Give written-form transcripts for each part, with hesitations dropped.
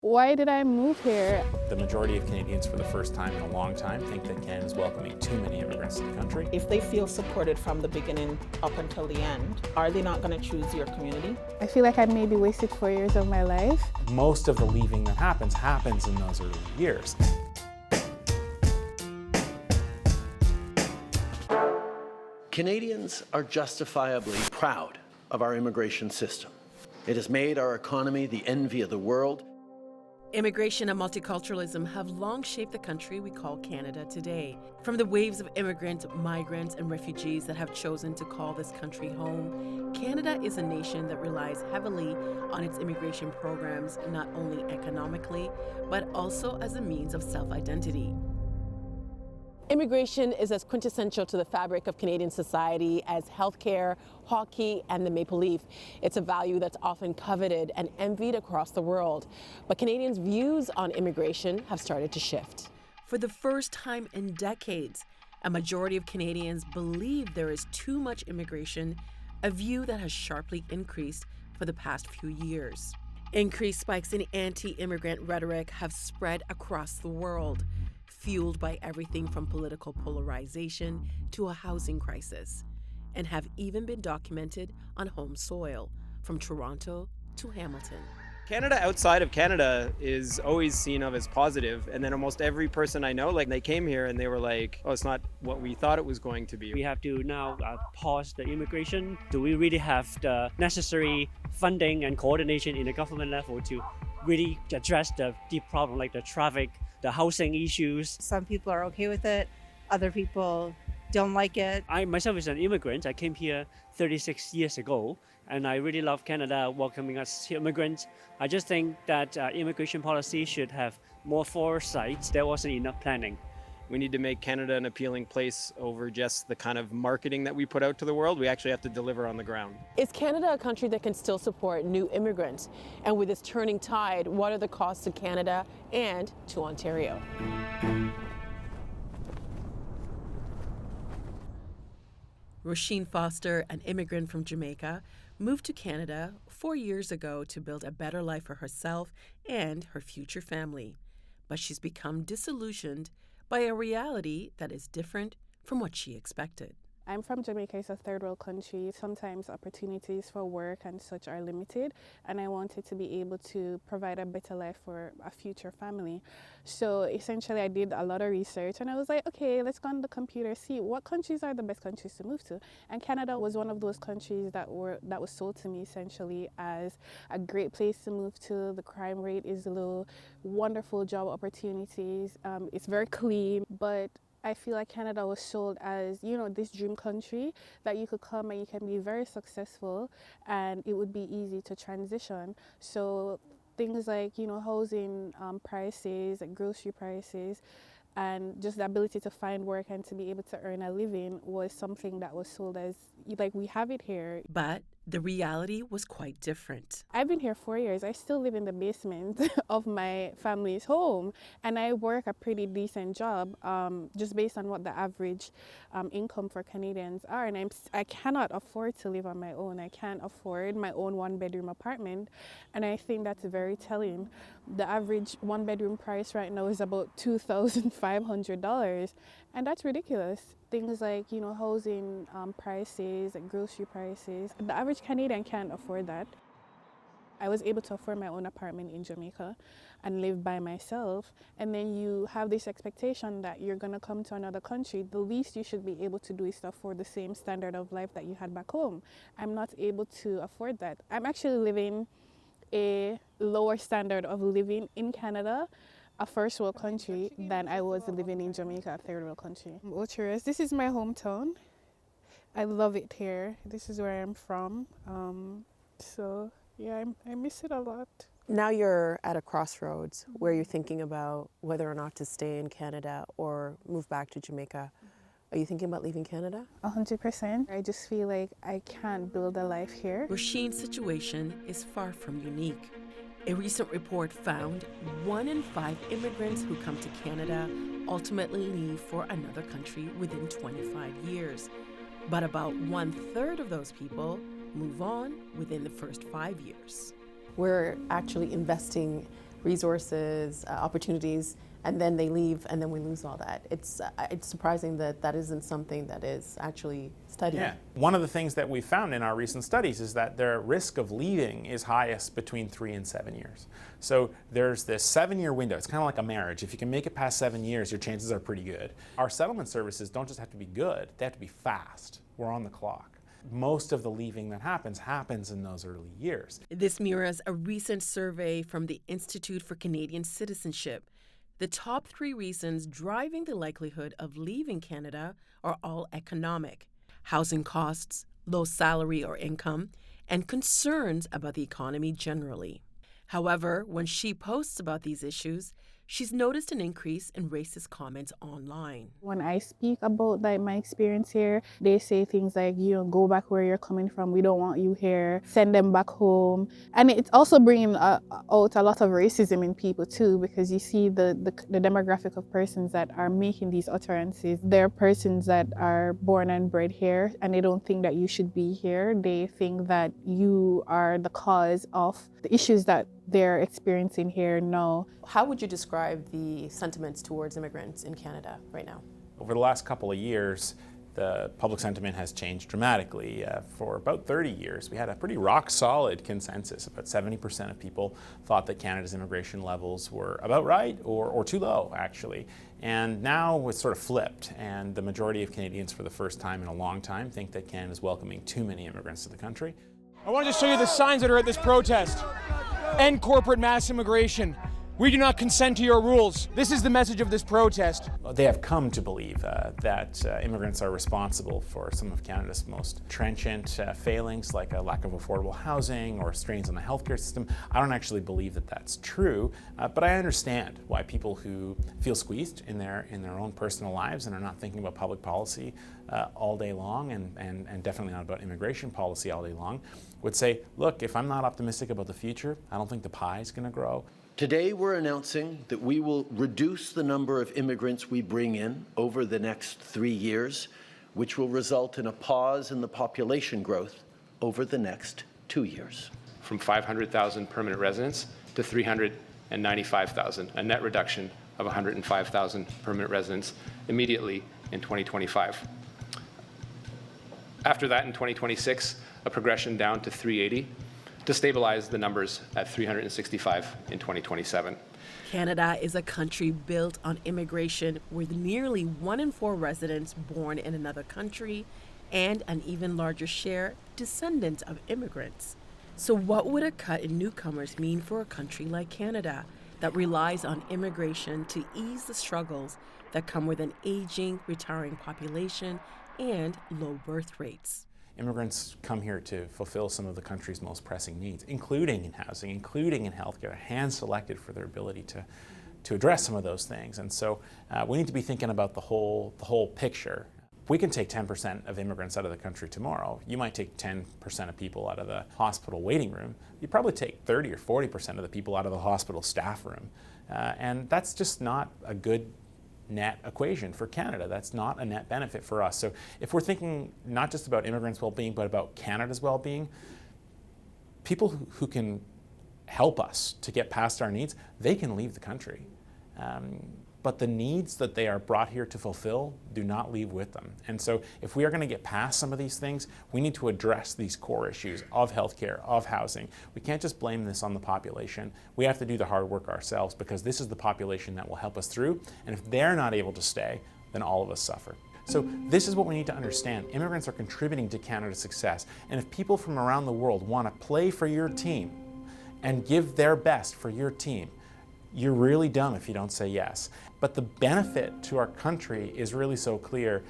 Why did I move here? The majority of Canadians, for the first time in a long time, think that Canada is welcoming too many immigrants to the country. If they feel supported from the beginning up until the end, are they not going to choose your community? I feel like I maybe wasted 4 years of my life. Most of the leaving that happens in those early years. Canadians are justifiably proud of our immigration system. It has made our economy the envy of the world. Immigration and multiculturalism have long shaped the country we call Canada today. From the waves of immigrants, migrants, and refugees that have chosen to call this country home, Canada is a nation that relies heavily on its immigration programs, not only economically, but also as a means of self-identity. Immigration is as quintessential to the fabric of Canadian society as healthcare, hockey, and the maple leaf. It's a value that's often coveted and envied across the world. But Canadians' views on immigration have started to shift. For the first time in decades, a majority of Canadians believe there is too much immigration, a view that has sharply increased for the past few years. Increased spikes in anti-immigrant rhetoric have spread across the world, fueled by everything from political polarization to a housing crisis, and have even been documented on home soil, from Toronto to Hamilton. Canada outside of Canada is always seen of as positive, and then almost every person I know, they came here and they were like, oh, it's not what we thought it was going to be. We have to now pause the immigration. Do we really have the necessary funding and coordination in the government level to really address the deep problem like the traffic, the housing issues? Some people are okay with it, other people don't like it. I myself is an immigrant. I came here 36 years ago, and I really love Canada welcoming us immigrants. I just think that immigration policy should have more foresight. There wasn't enough planning. We need to make Canada an appealing place over just the kind of marketing that we put out to the world. We actually have to deliver on the ground. Is Canada a country that can still support new immigrants? And with this turning tide, what are the costs to Canada and to Ontario? Roshene Foster, an immigrant from Jamaica, moved to Canada 4 years ago to build a better life for herself and her future family. But she's become disillusioned by a reality that is different from what she expected. I'm from Jamaica. It's a third world country. Sometimes opportunities for work and such are limited, and I wanted to be able to provide a better life for a future family. So essentially I did a lot of research, and I was like, okay, let's go on the computer, see what countries are the best countries to move to. And Canada was one of those countries that was sold to me essentially as a great place to move to. The crime rate is low, wonderful job opportunities, it's very clean, but I feel like Canada was sold as, this dream country that you could come and you can be very successful and it would be easy to transition. So things like, housing prices, like grocery prices, and just the ability to find work and to be able to earn a living was something that was sold as, we have it here. But the reality was quite different. I've been here 4 years. I still live in the basement of my family's home, and I work a pretty decent job, just based on what the average income for Canadians are. And I cannot afford to live on my own. I can't afford my own one-bedroom apartment, and I think that's very telling. The average one-bedroom price right now is about $2,500, and that's ridiculous. Things like, housing prices, like grocery prices. The average Canadian can't afford that. I was able to afford my own apartment in Jamaica and live by myself. And then you have this expectation that you're going to come to another country. The least you should be able to do is to afford the same standard of life that you had back home. I'm not able to afford that. I'm actually living a lower standard of living in Canada, a first world country, than I was living in Jamaica, a third world country. Ontarians, this is my hometown. I love it here. This is where I'm from. So yeah, I miss it a lot. Now you're at a crossroads where you're thinking about whether or not to stay in Canada or move back to Jamaica. Are you thinking about leaving Canada? 100%. I just feel like I can't build a life here. Roshene's situation is far from unique. A recent report found 1 in 5 immigrants who come to Canada ultimately leave for another country within 25 years. But about 1/3 of those people move on within the first 5 years. We're actually investing resources, opportunities, and then they leave, and then we lose all that. It's surprising that that isn't something that is actually studied. Yeah. One of the things that we found in our recent studies is that their risk of leaving is highest between 3 and 7 years. So there's this 7-year window. It's kind of like a marriage. If you can make it past 7 years, your chances are pretty good. Our settlement services don't just have to be good, they have to be fast. We're on the clock. Most of the leaving that happens in those early years. This mirrors a recent survey from the Institute for Canadian Citizenship. The top 3 reasons driving the likelihood of leaving Canada are all economic: housing costs, low salary or income, and concerns about the economy generally. However, when she posts about these issues, she's noticed an increase in racist comments online. When I speak about my experience here, they say things like, go back where you're coming from. We don't want you here. Send them back home. And it's also bringing out a lot of racism in people too, because you see the demographic of persons that are making these utterances. They're persons that are born and bred here, and they don't think that you should be here. They think that you are the cause of the issues that they're experiencing here now. How would you describe the sentiments towards immigrants in Canada right now? Over the last couple of years, the public sentiment has changed dramatically. For about 30 years, we had a pretty rock-solid consensus. About 70% of people thought that Canada's immigration levels were about right or too low, actually. And now it's sort of flipped, and the majority of Canadians, for the first time in a long time, think that Canada is welcoming too many immigrants to the country. I wanted to show you the signs that are at this protest. End corporate mass immigration. We do not consent to your rules. This is the message of this protest. They have come to believe that immigrants are responsible for some of Canada's most trenchant failings, like a lack of affordable housing or strains on the healthcare system. I don't actually believe that that's true, but I understand why people who feel squeezed in their own personal lives and are not thinking about public policy all day long, and definitely not about immigration policy all day long, would say, look, if I'm not optimistic about the future, I don't think the pie is going to grow. Today, we're announcing that we will reduce the number of immigrants we bring in over the next 3 years, which will result in a pause in the population growth over the next 2 years. From 500,000 permanent residents to 395,000, a net reduction of 105,000 permanent residents immediately in 2025. After that, in 2026, a progression down to 380, to stabilize the numbers at 365 in 2027. Canada is a country built on immigration, with nearly 1 in 4 residents born in another country and an even larger share descendants of immigrants. So what would a cut in newcomers mean for a country like Canada that relies on immigration to ease the struggles that come with an aging, retiring population and low birth rates? Immigrants come here to fulfill some of the country's most pressing needs, including in housing, including in healthcare, hand-selected for their ability to address some of those things. And so we need to be thinking about the whole picture. We can take 10% of immigrants out of the country tomorrow. You might take 10% of people out of the hospital waiting room. You probably take 30 or 40% of the people out of the hospital staff room. And that's just not a good net equation for Canada. That's not a net benefit for us. So if we're thinking not just about immigrants' well-being, but about Canada's well-being, people who can help us to get past our needs, they can leave the country. But the needs that they are brought here to fulfill do not leave with them. And so if we are going to get past some of these things, we need to address these core issues of healthcare, of housing. We can't just blame this on the population. We have to do the hard work ourselves, because this is the population that will help us through. And if they're not able to stay, then all of us suffer. So this is what we need to understand. Immigrants are contributing to Canada's success. And if people from around the world want to play for your team and give their best for your team, you're really dumb if you don't say yes. But the benefit to our country is really so clear.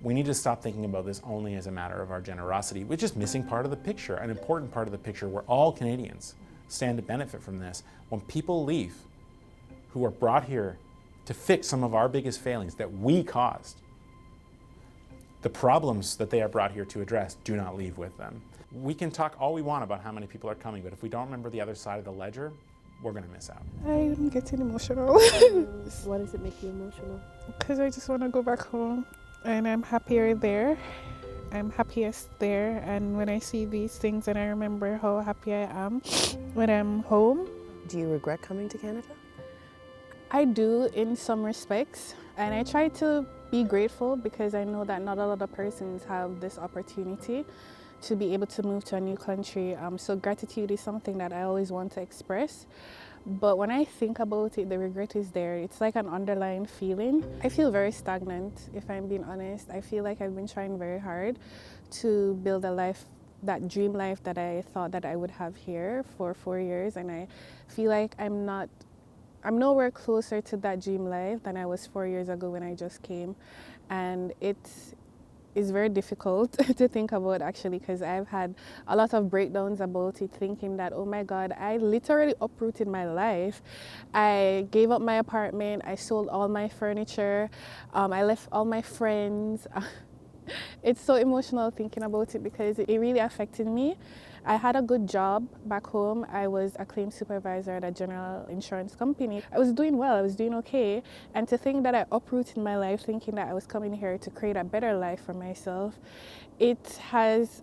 We need to stop thinking about this only as a matter of our generosity, which is missing part of the picture, an important part of the picture where all Canadians stand to benefit from this. When people leave who are brought here to fix some of our biggest failings that we caused, the problems that they are brought here to address do not leave with them. We can talk all we want about how many people are coming, but if we don't remember the other side of the ledger, we're going to miss out. I'm getting emotional. Why does it make you emotional? Because I just want to go back home, and I'm happier there. I'm happiest there, and when I see these things and I remember how happy I am when I'm home, Do you regret coming to Canada? I do in some respects, and I try to be grateful because I know that not a lot of persons have this opportunity to be able to move to a new country. So gratitude is something that I always want to express. But when I think about it, the regret is there. It's like an underlying feeling. I feel very stagnant, if I'm being honest. I feel like I've been trying very hard to build a life, that dream life that I thought that I would have here for 4 years, and I feel like I'm nowhere closer to that dream life than I was 4 years ago when I just came. And it's very difficult to think about, actually, because I've had a lot of breakdowns about it, thinking that, oh my God, I literally uprooted my life. I gave up my apartment, I sold all my furniture, I left all my friends. It's so emotional thinking about it because it really affected me. I had a good job back home. I was a claims supervisor at a general insurance company. I was doing well, I was doing okay. And to think that I uprooted my life thinking that I was coming here to create a better life for myself, it has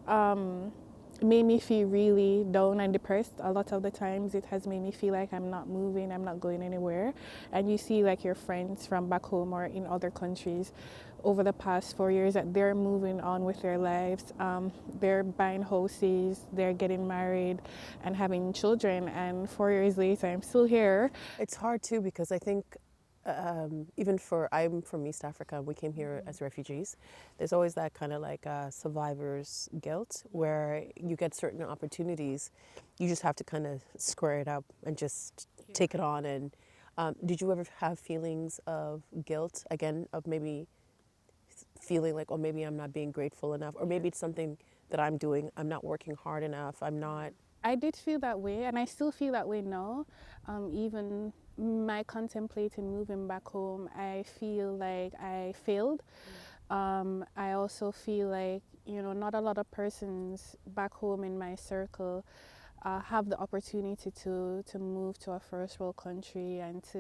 made me feel really down and depressed. A lot of the times it has made me feel like I'm not moving, I'm not going anywhere. And you see like your friends from back home or in other countries over the past 4 years that they're moving on with their lives. They're buying houses, they're getting married and having children, and 4 years later I'm still here. It's hard too because I think I'm from East Africa, we came here as refugees. There's always that kind of like survivor's guilt where you get certain opportunities, you just have to kind of square it up and just take it on. And did you ever have feelings of guilt, again, of maybe feeling like, oh, maybe I'm not being grateful enough, or maybe it's something that I'm doing, I'm not working hard enough, I did feel that way, and I still feel that way now. Even my contemplating moving back home, I feel like I failed. I also feel like, not a lot of persons back home in my circle have the opportunity to move to a first world country and to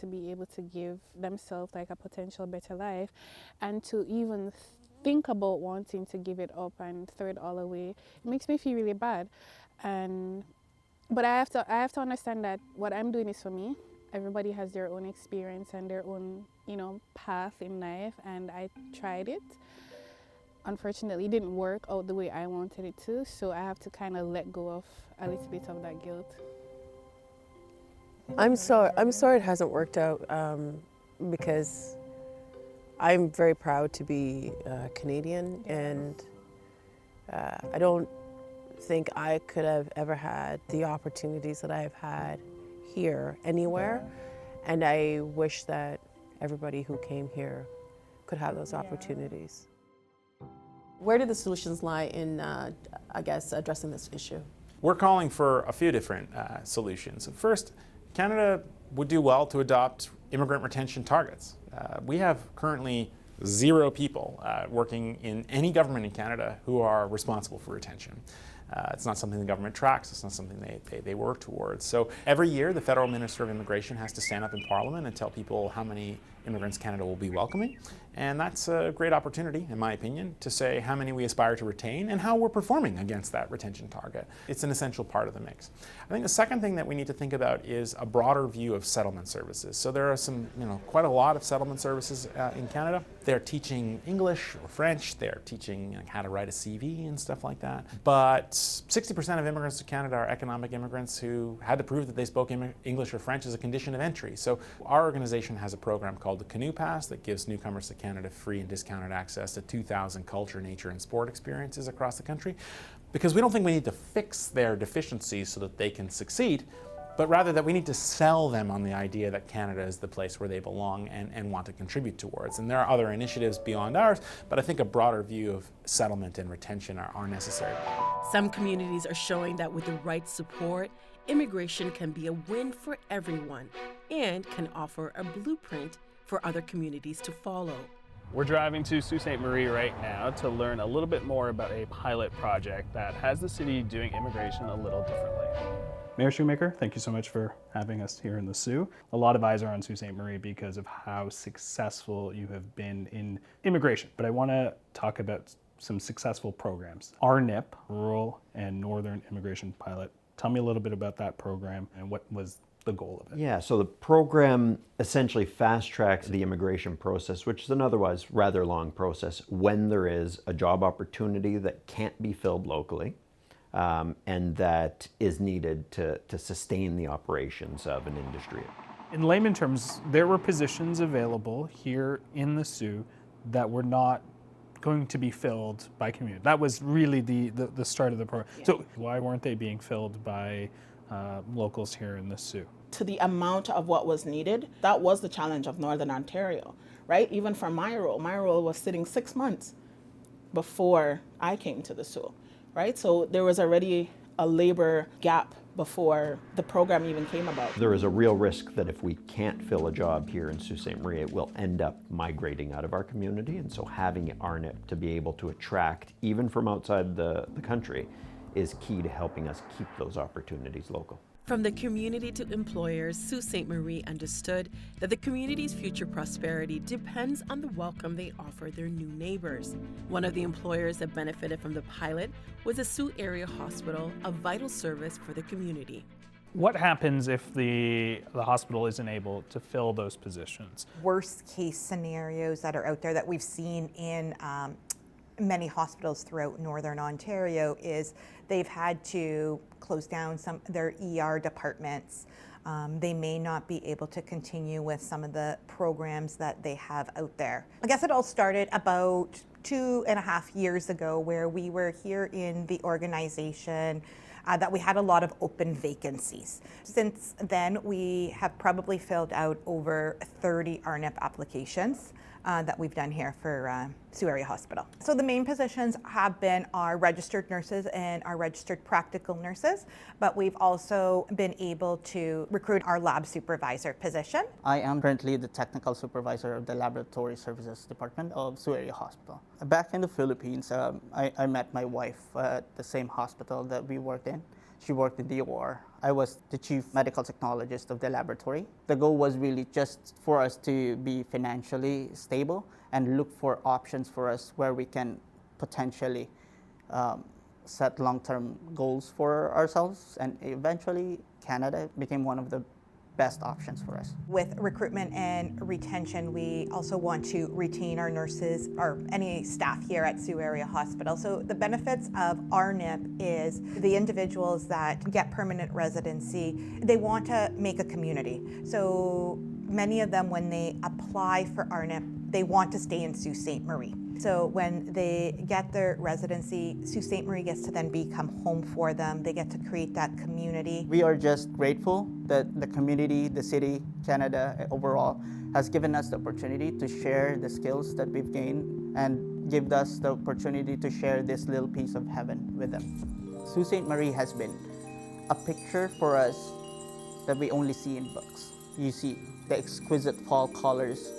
be able to give themselves like a potential better life, and to even think about wanting to give it up and throw it all away. It makes me feel really bad. But I have to understand that what I'm doing is for me. Everybody has their own experience and their own, path in life, and I tried it. Unfortunately, it didn't work out the way I wanted it to, so I have to kind of let go of a little bit of that guilt. I'm sorry it hasn't worked out because I'm very proud to be Canadian, and I don't think I could have ever had the opportunities that I've had here anywhere, and I wish that everybody who came here could have those opportunities. Where do the solutions lie in, addressing this issue? We're calling for a few different solutions. First, Canada would do well to adopt immigrant retention targets. We have currently 0 people working in any government in Canada who are responsible for retention. It's not something the government tracks, it's not something they work towards. So every year the Federal Minister of Immigration has to stand up in Parliament and tell people how many immigrants Canada will be welcoming. And that's a great opportunity, in my opinion, to say how many we aspire to retain and how we're performing against that retention target. It's an essential part of the mix. I think the second thing that we need to think about is a broader view of settlement services. So there are quite a lot of settlement services in Canada. They're teaching English or French, they're teaching how to write a CV and stuff like that. But 60% of immigrants to Canada are economic immigrants who had to prove that they spoke English or French as a condition of entry. So our organization has a program called the Canoe Pass that gives newcomers to Canada free and discounted access to 2,000 culture, nature, and sport experiences across the country, because we don't think we need to fix their deficiencies so that they can succeed, but rather that we need to sell them on the idea that Canada is the place where they belong and want to contribute towards. And there are other initiatives beyond ours, but I think a broader view of settlement and retention are necessary. Some communities are showing that with the right support, immigration can be a win for everyone and can offer a blueprint for other communities to follow. We're driving to Sault Ste. Marie right now to learn a little bit more about a pilot project that has the city doing immigration a little differently. Mayor Shoemaker, thank you so much for having us here in the Soo. A lot of eyes are on Sault Ste. Marie because of how successful you have been in immigration, but I want to talk about some successful programs. RNIP, Rural and Northern Immigration Pilot Tell me a little bit about that program and what was the goal of it. Yeah, so the program essentially fast-tracks the immigration process, which is an otherwise rather long process, when there is a job opportunity that can't be filled locally and that is needed to sustain the operations of an industry. In layman terms, there were positions available here in the Soo that were not going to be filled by community. That was really the start of the program. Yeah. So why weren't they being filled by locals here in the Soo? To the amount of what was needed, that was the challenge of Northern Ontario, right? Even for my role was sitting 6 months before I came to the Soo, right? So there was already a labor gap before the program even came about. There is a real risk that if we can't fill a job here in Sault Ste. Marie, it will end up migrating out of our community. And so having RNIP to be able to attract, even from outside the country, is key to helping us keep those opportunities local. From the community to employers, Sault Ste. Marie understood that the community's future prosperity depends on the welcome they offer their new neighbors. One of the employers that benefited from the pilot was the Sault Area Hospital, a vital service for the community. What happens if the hospital isn't able to fill those positions? Worst case scenarios that are out there that we've seen in many hospitals throughout Northern Ontario is they've had to close down some of their ER departments. They may not be able to continue with some of the programs that they have out there. I guess it all started about 2.5 years ago, where we were here in the organization that we had a lot of open vacancies. Since then, we have probably filled out over 30 RNIP applications that we've done here for Sault Area Hospital. So the main positions have been our registered nurses and our registered practical nurses, but we've also been able to recruit our lab supervisor position. I am currently the technical supervisor of the Laboratory Services Department of Sault Area Hospital. Back in the Philippines, I met my wife at the same hospital that we worked in. She worked in the OR. I was the chief medical technologist of the laboratory. The goal was really just for us to be financially stable and look for options for us where we can potentially set long-term goals for ourselves. And eventually, Canada became one of the best options for us. With recruitment and retention, we also want to retain our nurses or any staff here at Sault Area Hospital. So the benefits of RNIP is the individuals that get permanent residency, they want to make a community. So many of them, when they apply for RNIP, they want to stay in Sault Ste. Marie. So when they get their residency, Sault Ste. Marie gets to then become home for them. They get to create that community. We are just grateful that the community, the city, Canada overall, has given us the opportunity to share the skills that we've gained and give us the opportunity to share this little piece of heaven with them. Sault Ste. Marie has been a picture for us that we only see in books. You see the exquisite fall colors,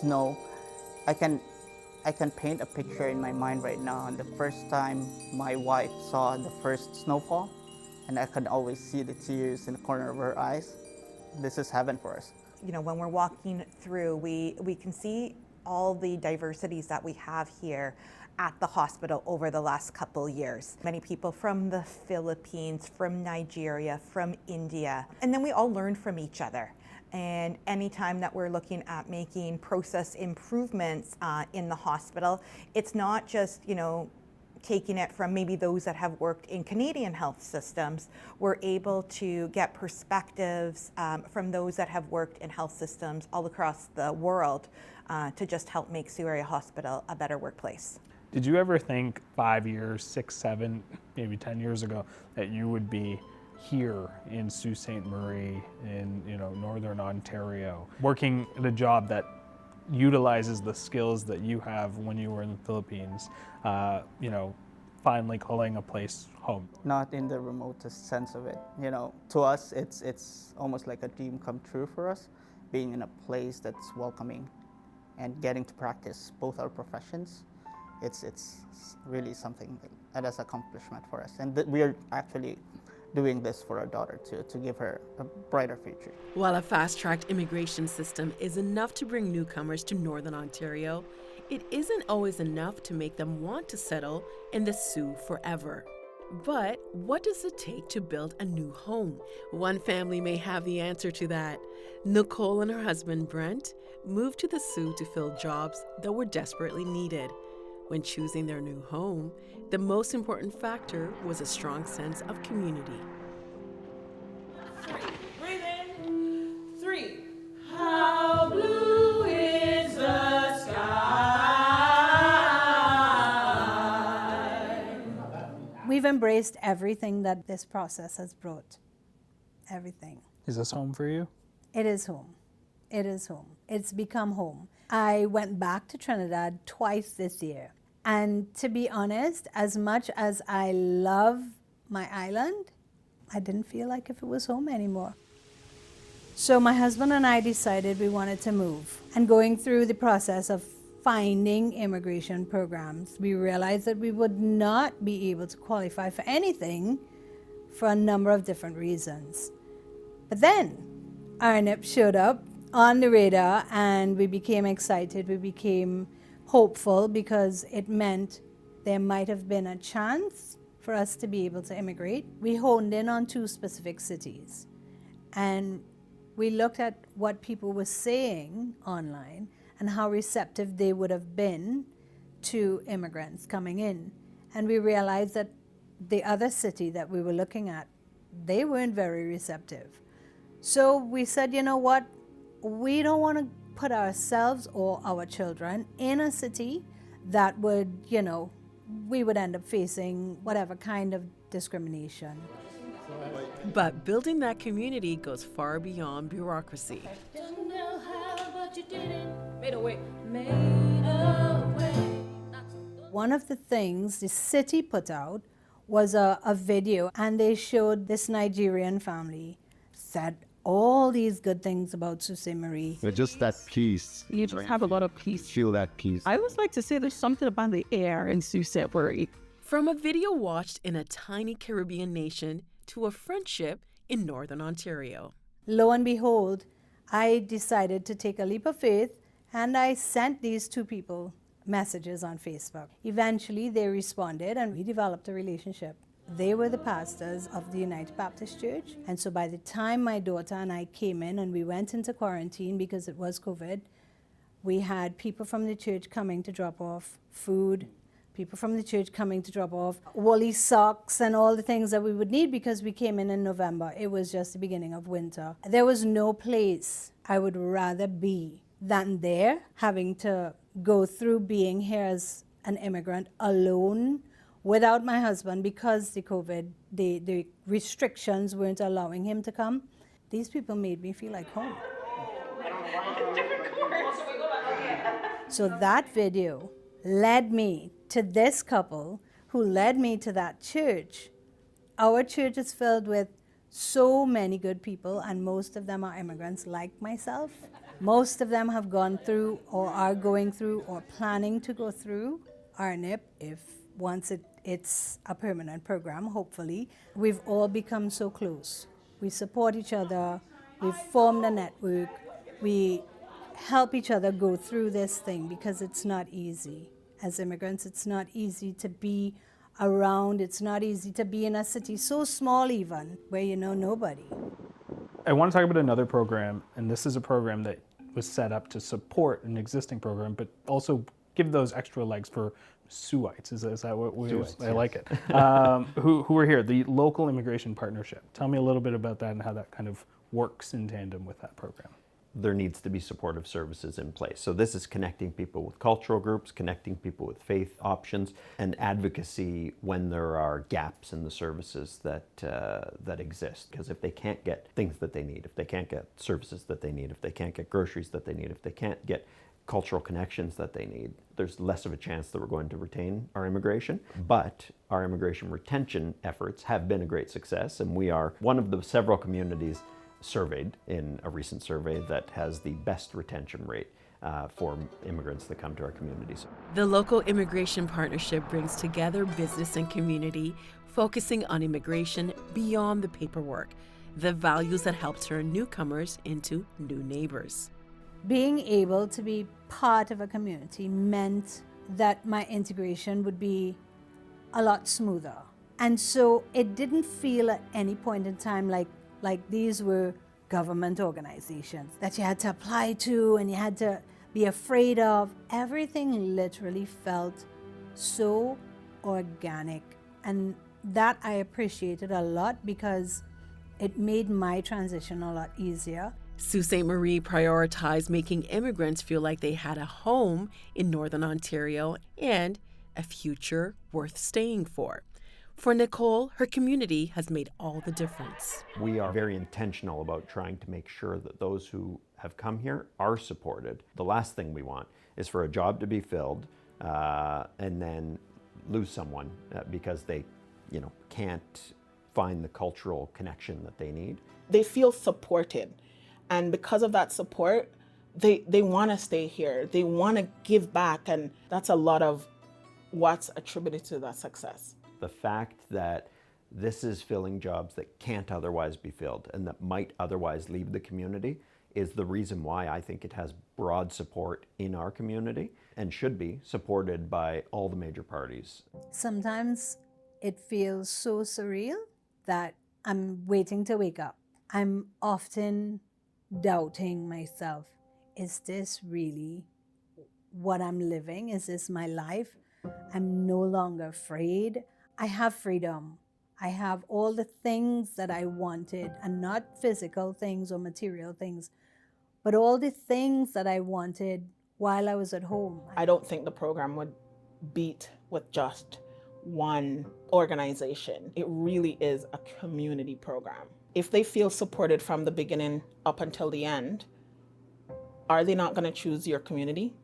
snow. I can paint a picture in my mind right now. And the first time my wife saw the first snowfall, and I can always see the tears in the corner of her eyes. This is heaven for us. You know, when we're walking through, we can see all the diversities that we have here at the hospital over the last couple years. Many people from the Philippines, from Nigeria, from India, and then we all learn from each other. And anytime that we're looking at making process improvements in the hospital, it's not just, you know, taking it from maybe those that have worked in Canadian health systems. We're able to get perspectives from those that have worked in health systems all across the world to just help make Sault Area Hospital a better workplace. Did you ever think 5 years, 6, 7, maybe 10 years ago that you would be here in Sault Ste. Marie, in Northern Ontario, working at a job that utilizes the skills that you have when you were in the Philippines, finally calling a place home? Not in the remotest sense of it. To us, it's almost like a dream come true for us, being in a place that's welcoming and getting to practice both our professions. It's really something that is an accomplishment for us. And we are actually doing this for our daughter to give her a brighter future. While a fast-tracked immigration system is enough to bring newcomers to Northern Ontario, it isn't always enough to make them want to settle in the Soo forever. But what does it take to build a new home? One family may have the answer to that. Nicole and her husband, Brent, moved to the Sioux to fill jobs that were desperately needed. When choosing their new home, the most important factor was a strong sense of community. Breathe in. 3. How blue is the sky? We've embraced everything that this process has brought. Everything. Is this home for you? It is home. It is home. It's become home. I went back to Trinidad twice this year. And to be honest, as much as I love my island, I didn't feel like if it was home anymore. So my husband and I decided we wanted to move. And going through the process of finding immigration programs, we realized that we would not be able to qualify for anything for a number of different reasons. But then RNIP showed up on the radar and we became excited, we became hopeful because it meant there might have been a chance for us to be able to immigrate. We honed in on 2 specific cities and we looked at what people were saying online and how receptive they would have been to immigrants coming in. And we realized that the other city that we were looking at, they weren't very receptive. So we said, you know what, we don't want to put ourselves or our children in a city that would, you know, we would end up facing whatever kind of discrimination. But building that community goes far beyond bureaucracy. Don't know how, but you did it. Made a way. Made a way. One of the things the city put out was a video, and they showed this Nigerian family said all these good things about Sault Ste. Marie. Just that peace. You just have a lot of peace. Feel that peace. I always like to say there's something about the air in Sault Ste. Marie. From a video watched in a tiny Caribbean nation to a friendship in Northern Ontario. Lo and behold, I decided to take a leap of faith and I sent these 2 people messages on Facebook. Eventually they responded and we developed a relationship. They were the pastors of the United Baptist Church. And so by the time my daughter and I came in and we went into quarantine because it was COVID, we had people from the church coming to drop off food, people from the church coming to drop off woolly socks and all the things that we would need because we came in November. It was just the beginning of winter. There was no place I would rather be than there, having to go through being here as an immigrant alone without my husband because the COVID, the restrictions weren't allowing him to come. These people made me feel like home. So that video led me to this couple who led me to that church. Our church is filled with so many good people and most of them are immigrants like myself. Most of them have gone through or are going through or planning to go through RNIP if once it's a permanent program, hopefully. We've all become so close. We support each other, we've formed a network, we help each other go through this thing because it's not easy. As immigrants, it's not easy to be around, it's not easy to be in a city so small even, where you know nobody. I want to talk about another program, and this is a program that was set up to support an existing program, but also give those extra legs for Siouxites. Is that what we? Siouxites, I like it. Who are here? The Local Immigration Partnership. Tell me a little bit about that and how that kind of works in tandem with that program. There needs to be supportive services in place. So this is connecting people with cultural groups, connecting people with faith options, and advocacy when there are gaps in the services that exist. Because if they can't get things that they need, if they can't get services that they need, if they can't get groceries that they need, if they can't get cultural connections that they need, there's less of a chance that we're going to retain our immigration. But our immigration retention efforts have been a great success, and we are one of the several communities surveyed in a recent survey that has the best retention rate for immigrants that come to our communities. The Local Immigration Partnership brings together business and community, focusing on immigration beyond the paperwork, the values that help turn newcomers into new neighbors. Being able to be part of a community meant that my integration would be a lot smoother. And so it didn't feel at any point in time like these were government organizations that you had to apply to and you had to be afraid of. Everything literally felt so organic. And that I appreciated a lot because it made my transition a lot easier. Sault Ste. Marie prioritized making immigrants feel like they had a home in Northern Ontario and a future worth staying for. For Nicole, her community has made all the difference. We are very intentional about trying to make sure that those who have come here are supported. The last thing we want is for a job to be filled and then lose someone because they, can't find the cultural connection that they need. They feel supported. And because of that support, they want to stay here. They want to give back. And that's a lot of what's attributed to that success. The fact that this is filling jobs that can't otherwise be filled and that might otherwise leave the community is the reason why I think it has broad support in our community and should be supported by all the major parties. Sometimes it feels so surreal that I'm waiting to wake up. I'm often doubting myself. Is this really what I'm living? Is this my life? I'm no longer afraid. I have freedom. I have all the things that I wanted, and not physical things or material things, but all the things that I wanted while I was at home. I don't think the program would beat with just one organization. It really is a community program. If they feel supported from the beginning up until the end, are they not going to choose your community?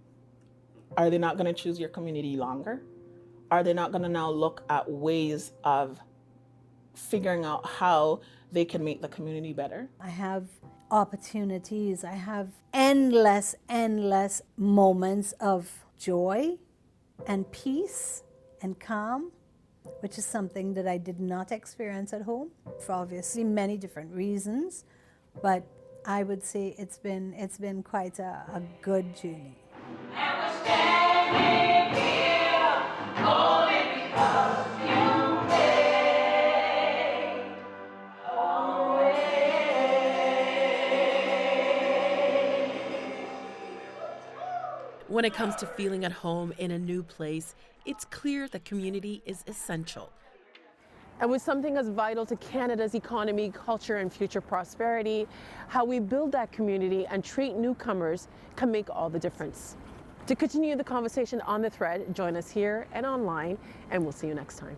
Are they not going to choose your community longer? Are they not going to now look at ways of figuring out how they can make the community better? I have opportunities. I have endless moments of joy and peace and calm, which is something that I did not experience at home for obviously many different reasons. But I would say it's been quite a good journey. And we're standing here only because you made a way. When it comes to feeling at home in a new place, it's clear that community is essential. And with something as vital to Canada's economy, culture, and future prosperity, how we build that community and treat newcomers can make all the difference. To continue the conversation on the thread, join us here and online, and we'll see you next time.